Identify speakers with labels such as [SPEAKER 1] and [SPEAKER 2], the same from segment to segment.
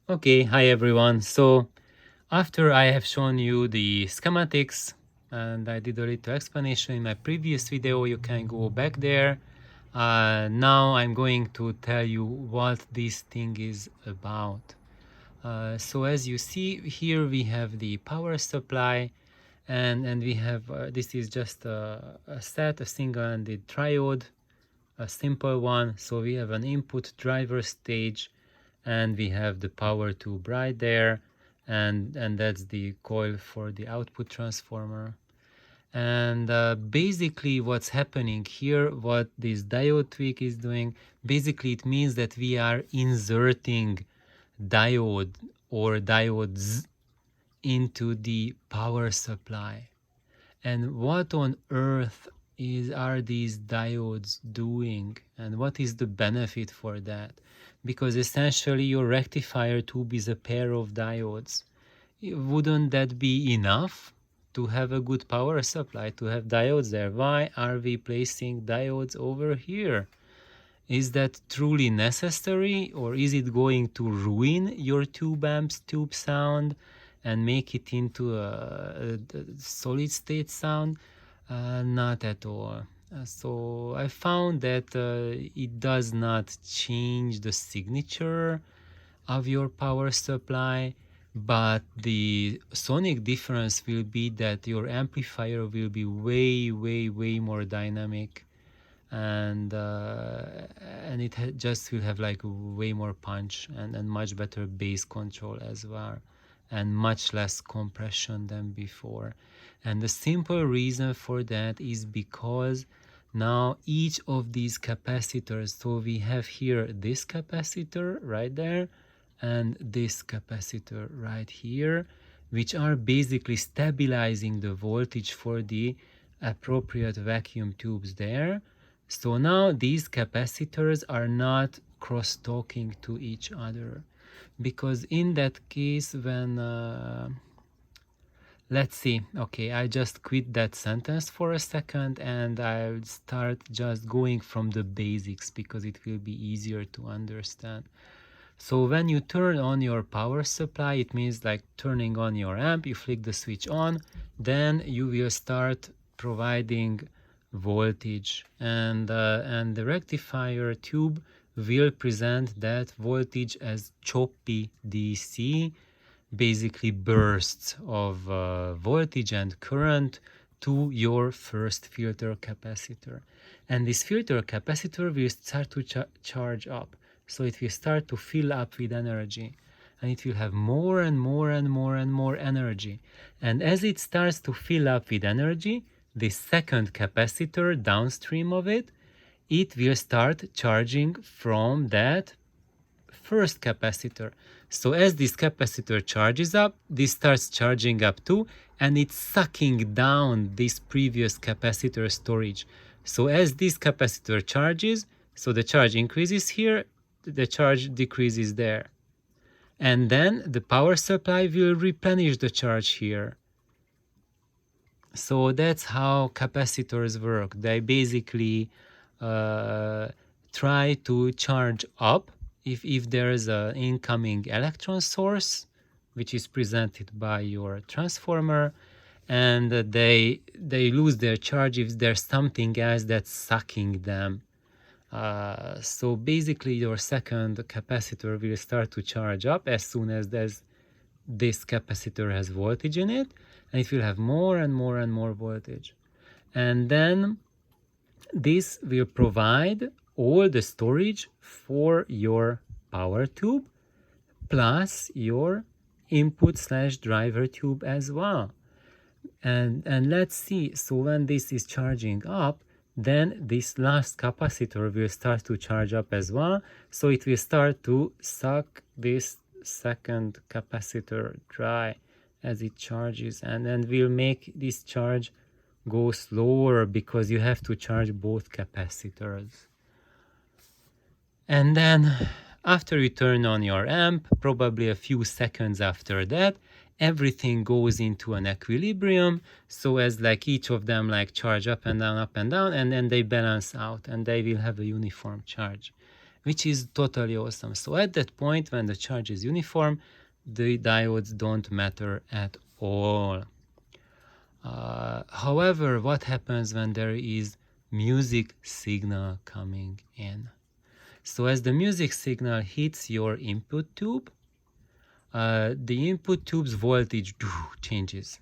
[SPEAKER 1] Okay, hi everyone. So after I have shown you the schematics and I did a little explanation in my previous video, you can go back there. Now I'm going to tell you what this thing is about. So as you see here, we have the power supply and we have, this is just a single-ended triode, a simple one. So we have an input driver stage and we have the power tube right there, and that's the coil for the output transformer. And basically what's happening here, what this diode tweak is doing, basically it means that we are inserting diode or diodes into the power supply. And what on earth are these diodes doing, and what is the benefit for that? Because essentially your rectifier tube is a pair of diodes. Wouldn't that be enough to have a good power supply, to have diodes there? Why are we placing diodes over here? Is that truly necessary, or is it going to ruin your tube amp's tube sound and make it into a solid state sound? Not at all. So I found that it does not change the signature of your power supply, but the sonic difference will be that your amplifier will be way more dynamic, and it just will have like way more punch and much better bass control as well, and much less compression than before. And the simple reason for that is because now each of these capacitors, so we have here this capacitor right there and this capacitor right here, which are basically stabilizing the voltage for the appropriate vacuum tubes there. So now these capacitors are not cross-talking to each other, because in that case when let's see, okay, I just quit that sentence for a second and I'll start just going from the basics because it will be easier to understand. So when you turn on your power supply, it means like turning on your amp, you flick the switch on, then you will start providing voltage, and the rectifier tube will present that voltage as choppy DC, basically bursts of voltage and current to your first filter capacitor. And this filter capacitor will start to charge up. So it will start to fill up with energy, and it will have more and more energy. And as it starts to fill up with energy, the second capacitor downstream of it, it will start charging from that first capacitor. So as this capacitor charges up, this starts charging up too, and it's sucking down this previous capacitor storage. So as this capacitor charges, so the charge increases here, the charge decreases there. And then the power supply will replenish the charge here. So that's how capacitors work. They basically try to charge up if there is an incoming electron source, which is presented by your transformer, and they lose their charge if there's something else that's sucking them. So basically your second capacitor will start to charge up as soon as this capacitor has voltage in it, and it will have more and more voltage. And then this will provide all the storage for your power tube plus your input / driver tube as well. And let's see, so when this is charging up, then this last capacitor will start to charge up as well. So it will start to suck this second capacitor dry as it charges, and then will make this charge go slower because you have to charge both capacitors. And then after you turn on your amp, probably a few seconds after that, everything goes into an equilibrium. So as like each of them like charge up and down, and then they balance out and they will have a uniform charge. which is totally awesome. So at that point, when the charge is uniform, the diodes don't matter at all. However, what happens when there is music signal coming in? So as the music signal hits your input tube, the input tube's voltage changes.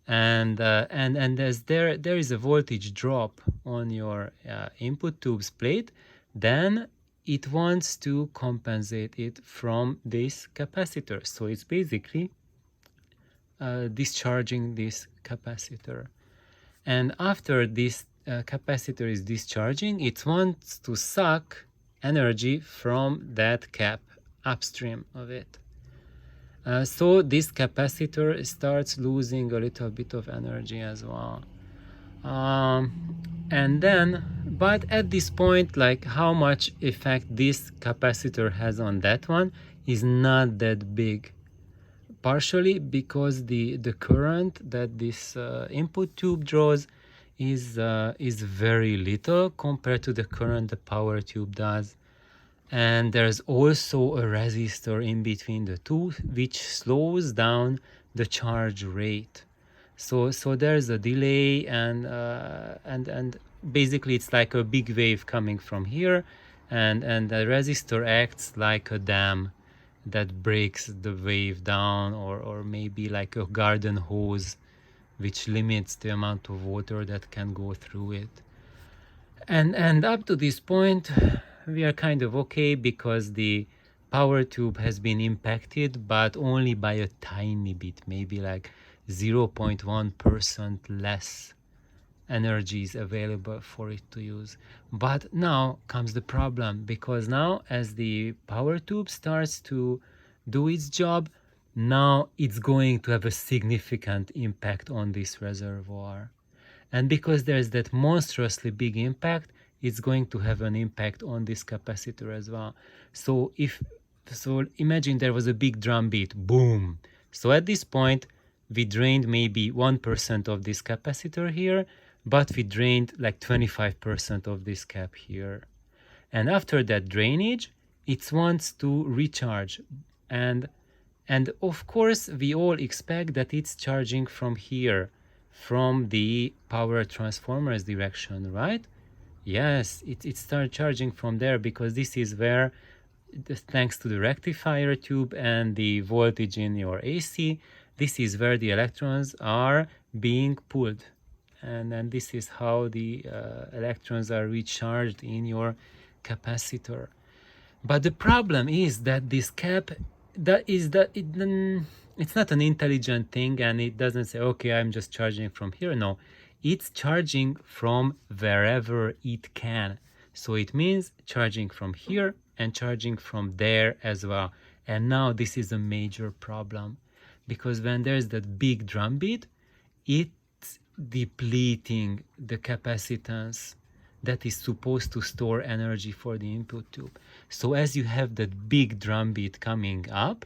[SPEAKER 1] And as there is a voltage drop on your input tube's plate, then it wants to compensate it from this capacitor. So it's basically discharging this capacitor. And after this capacitor is discharging, it wants to suck energy from that cap upstream of it. So this capacitor starts losing a little bit of energy as well. And then, but at this point, like how much effect this capacitor has on that one is not that big. Partially because the current that this input tube draws is very little compared to the current the power tube does. And there's also a resistor in between the two, which slows down the charge rate. So there's a delay, and basically it's like a big wave coming from here, and the resistor acts like a dam that breaks the wave down, or maybe like a garden hose, which limits the amount of water that can go through it. And up to this point, we are kind of okay because the power tube has been impacted, but only by a tiny bit, maybe like 0.1% less energy is available for it to use. But now comes the problem, because now as the power tube starts to do its job, now it's going to have a significant impact on this reservoir. And because there's that monstrously big impact, it's going to have an impact on this capacitor as well. So imagine there was a big drum beat, boom. So at this point, we drained maybe 1% of this capacitor here, but we drained like 25% of this cap here. And after that drainage, it wants to recharge. And of course, we all expect that it's charging from here, from the power transformer's direction, right? Yes, it starts charging from there, because this is where, thanks to the rectifier tube and the voltage in your AC, this is where the electrons are being pulled. And this is how the electrons are recharged in your capacitor. But the problem is that this cap, it's not an intelligent thing, and it doesn't say, okay, I'm just charging from here. No, it's charging from wherever it can. So it means charging from here and charging from there as well. And now this is a major problem, because when there's that big drum beat, it's depleting the capacitance that is supposed to store energy for the input tube. So as you have that big drum beat coming up,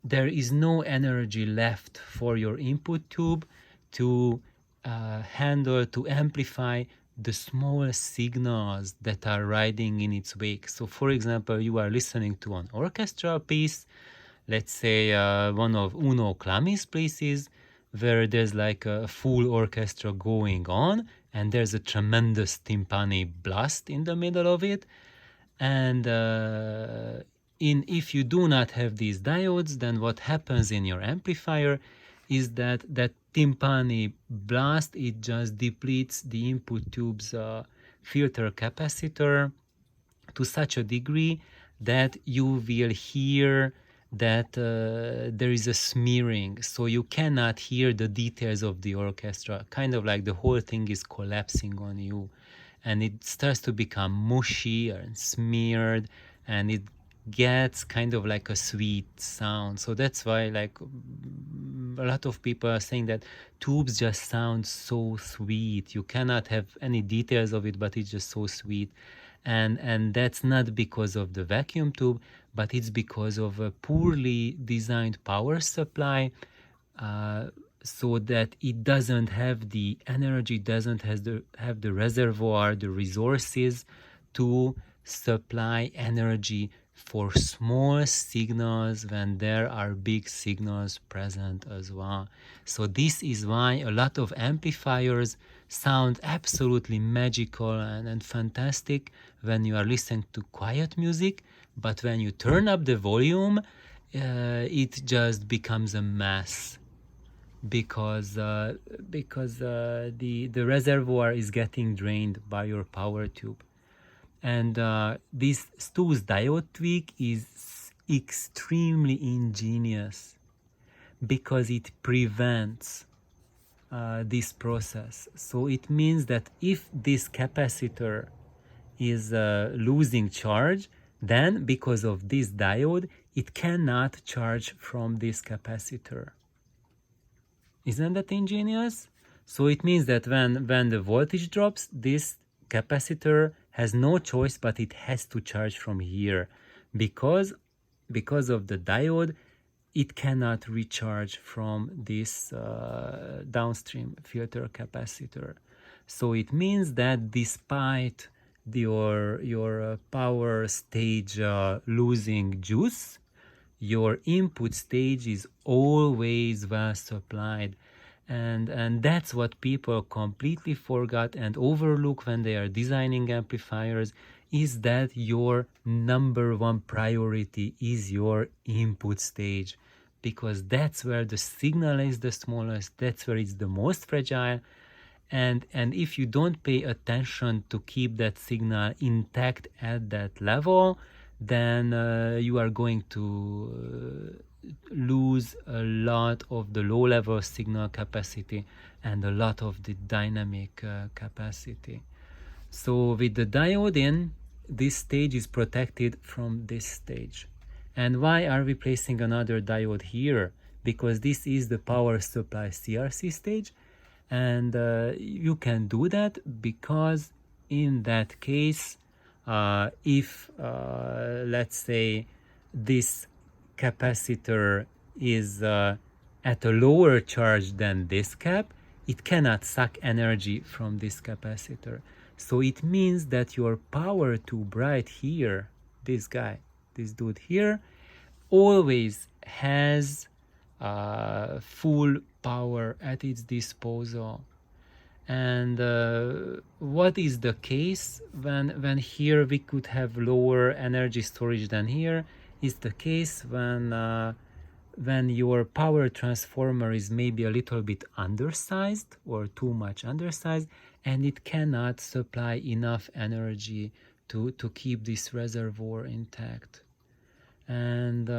[SPEAKER 1] there is no energy left for your input tube to handle, to amplify the small signals that are riding in its wake. So for example, you are listening to an orchestral piece, let's say one of Uno Clamis pieces, where there's like a full orchestra going on, and there's a tremendous timpani blast in the middle of it. And if you do not have these diodes, then what happens in your amplifier is that timpani blast, it just depletes the input tube's filter capacitor to such a degree that you will hear that there is a smearing, so you cannot hear the details of the orchestra, kind of like the whole thing is collapsing on you, and it starts to become mushy and smeared, and it gets kind of like a sweet sound. So that's why, like, a lot of people are saying that tubes just sound so sweet. You cannot have any details of it, but it's just so sweet. And that's not because of the vacuum tube, but it's because of a poorly designed power supply, so that it doesn't have the energy, doesn't have the reservoir, the resources to supply energy for small signals when there are big signals present as well. So this is why a lot of amplifiers sound absolutely magical and fantastic when you are listening to quiet music, but when you turn up the volume, it just becomes a mess because the reservoir is getting drained by your power tube. And this Stu's diode tweak is extremely ingenious because it prevents this process. So it means that if this capacitor is losing charge, then because of this diode, it cannot charge from this capacitor. Isn't that ingenious? So it means that when the voltage drops, this capacitor has no choice, but it has to charge from here because of the diode, it cannot recharge from this downstream filter capacitor. So it means that despite your power stage losing juice, your input stage is always well supplied. And that's what people completely forgot and overlook when they are designing amplifiers, is that your number one priority is your input stage, because that's where the signal is the smallest, that's where it's the most fragile. And if you don't pay attention to keep that signal intact at that level, then you are going to lose a lot of the low level signal capacity and a lot of the dynamic capacity. So with the diode in, this stage is protected from this stage. And why are we placing another diode here? Because this is the power supply CRC stage, and you can do that because in that case, if let's say this capacitor is at a lower charge than this cap, it cannot suck energy from this capacitor. So it means that your power tube right here, this guy, this dude here, always has full power at its disposal. And what is the case when here we could have lower energy storage than here is the case when your power transformer is maybe a little bit undersized or too much undersized, and it cannot supply enough energy to keep this reservoir intact. And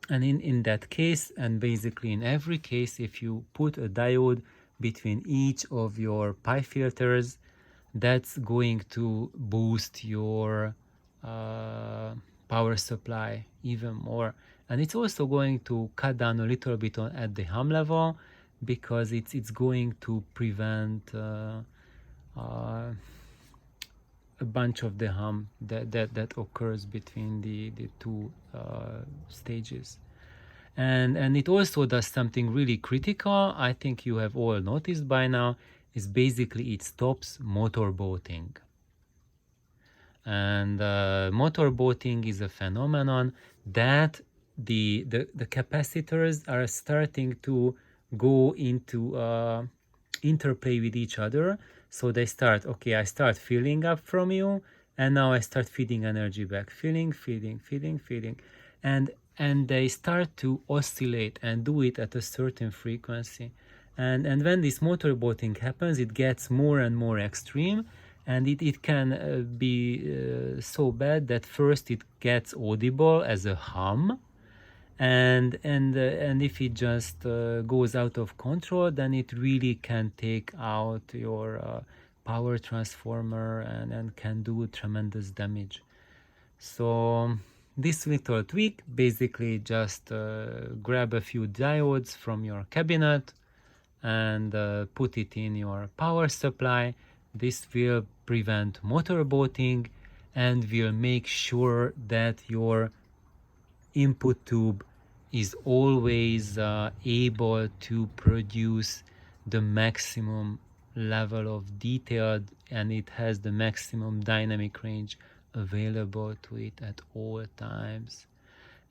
[SPEAKER 1] in that case, and basically in every case, if you put a diode between each of your pi filters, that's going to boost your power supply even more. And it's also going to cut down a little bit at the hum level, because it's going to prevent a bunch of the hum that occurs between the two stages. And it also does something really critical, I think you have all noticed by now, is basically it stops motorboating. And motorboating is a phenomenon that the capacitors are starting to go into interplay with each other. So they start, okay, I start filling up from you, and now I start feeding energy back, feeding. And they start to oscillate and do it at a certain frequency. And when this motorboating happens, it gets more and more extreme, and it can be so bad that first it gets audible as a hum, and if it just goes out of control, then it really can take out your power transformer and can do tremendous damage. So this little tweak, basically just grab a few diodes from your cabinet and put it in your power supply. This will prevent motorboating and will make sure that your input tube is always able to produce the maximum level of detail, and it has the maximum dynamic range available to it at all times.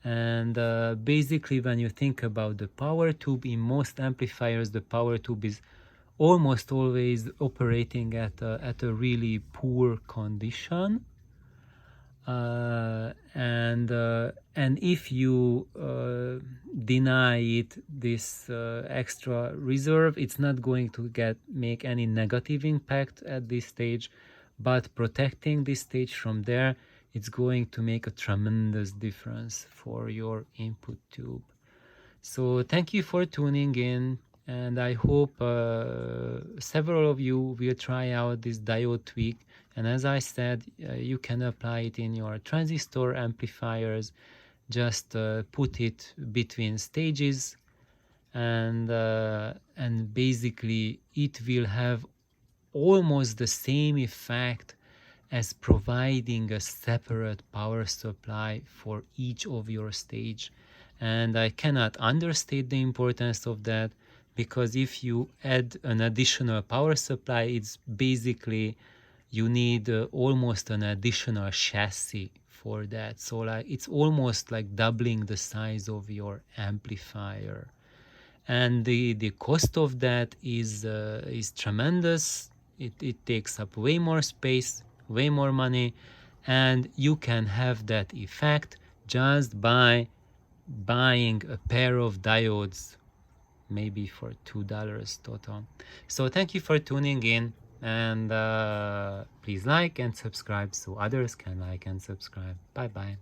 [SPEAKER 1] And basically, when you think about the power tube, in most amplifiers the power tube is almost always operating at a really poor condition. And if you deny it this extra reserve, it's not going to make any negative impact at this stage, but protecting this stage from there, it's going to make a tremendous difference for your input tube. So thank you for tuning in, and I hope several of you will try out this diode tweak. And as I said, you can apply it in your transistor amplifiers. Just put it between stages, and basically it will have almost the same effect as providing a separate power supply for each of your stage. And I cannot understate the importance of that, because if you add an additional power supply, it's basically you need almost an additional chassis for that. So like it's almost like doubling the size of your amplifier, and the cost of that is tremendous. It takes up way more space, way more money, and you can have that effect just by buying a pair of diodes, maybe for $2 total. So thank you for tuning in, and please like and subscribe so others can like and subscribe. Bye bye.